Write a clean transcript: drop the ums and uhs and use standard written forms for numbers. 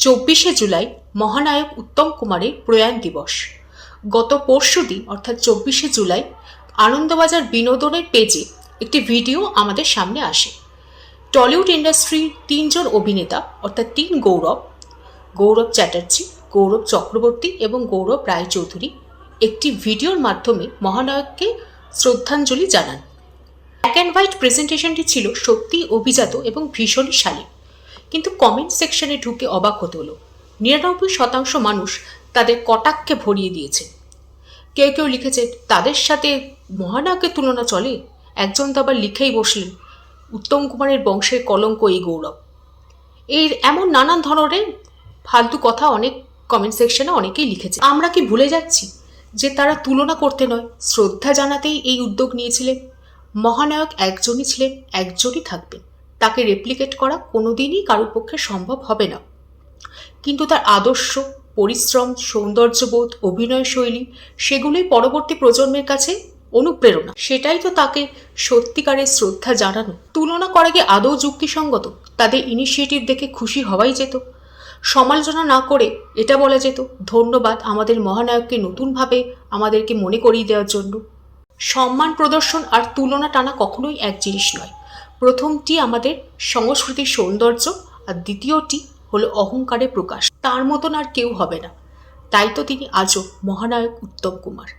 24শে জুলাই মহানায়ক উত্তম কুমারের প্রয়াণ দিবস। গত পরশুদিন অর্থাৎ 24শে জুলাই আনন্দবাজার বিনোদনের পেজে একটি ভিডিও আমাদের সামনে আসে। টলিউড ইন্ডাস্ট্রির তিনজন অভিনেতা অর্থাৎ গৌরব চ্যাটার্জি, গৌরব চক্রবর্তী এবং গৌরব রায়চৌধুরী একটি ভিডিওর মাধ্যমে মহানায়ককে শ্রদ্ধাঞ্জলি জানান। ব্ল্যাক অ্যান্ড হোয়াইট প্রেজেন্টেশনটি ছিল সত্যিই অভিজাত এবং ভীষণই শালীন, কিন্তু কমেন্ট সেকশনে ঢুকে অবাক হতে হলো। 99% মানুষ তাদের কটাক্ষে ভরিয়ে দিয়েছে। কেউ কেউ লিখেছে তাদের সাথে মহানায়কের তুলনা চলে। একজন তো আবার লিখেই বসলেন, উত্তম কুমারের বংশের কলঙ্ক এই গৌরব। এমন নানান ধরনের ফালতু কথা অনেক কমেন্ট সেকশনে অনেকেই লিখেছে। আমরা কি ভুলে যাচ্ছি যে তারা তুলনা করতে নয়, শ্রদ্ধা জানাতেই এই উদ্যোগ নিয়েছিলেন? মহানায়ক একজনই ছিলেন, একজনই থাকবেন। তাকে রেপ্লিকেট করা কোনোদিনই কারোর পক্ষে সম্ভব হবে না, কিন্তু তার আদর্শ, পরিশ্রম, সৌন্দর্যবোধ, অভিনয় শৈলী সেগুলোই পরবর্তী প্রজন্মের কাছে অনুপ্রেরণা। সেটাই তো তাকে সত্যিকারের শ্রদ্ধা জানানো। তুলনা করা গিয়ে আদৌ যুক্তিসঙ্গত? তাদের ইনিশিয়েটিভ দেখে খুশি হওয়াই যেত। সমালোচনা না করে এটা বলা যেত ধন্যবাদ আমাদের মহানায়ককে নতুনভাবে আমাদেরকে মনে করিয়ে দেওয়ার জন্য। সম্মান প্রদর্শন আর তুলনা টানা কখনোই এক জিনিস নয়। প্রথমটি আমাদের সংস্কৃতির সৌন্দর্য, আর দ্বিতীয়টি হলো অহংকারের প্রকাশ। তার মতন আর কেউ হবে না। তাই তো তিনি আজও মহানায়ক উত্তম কুমার।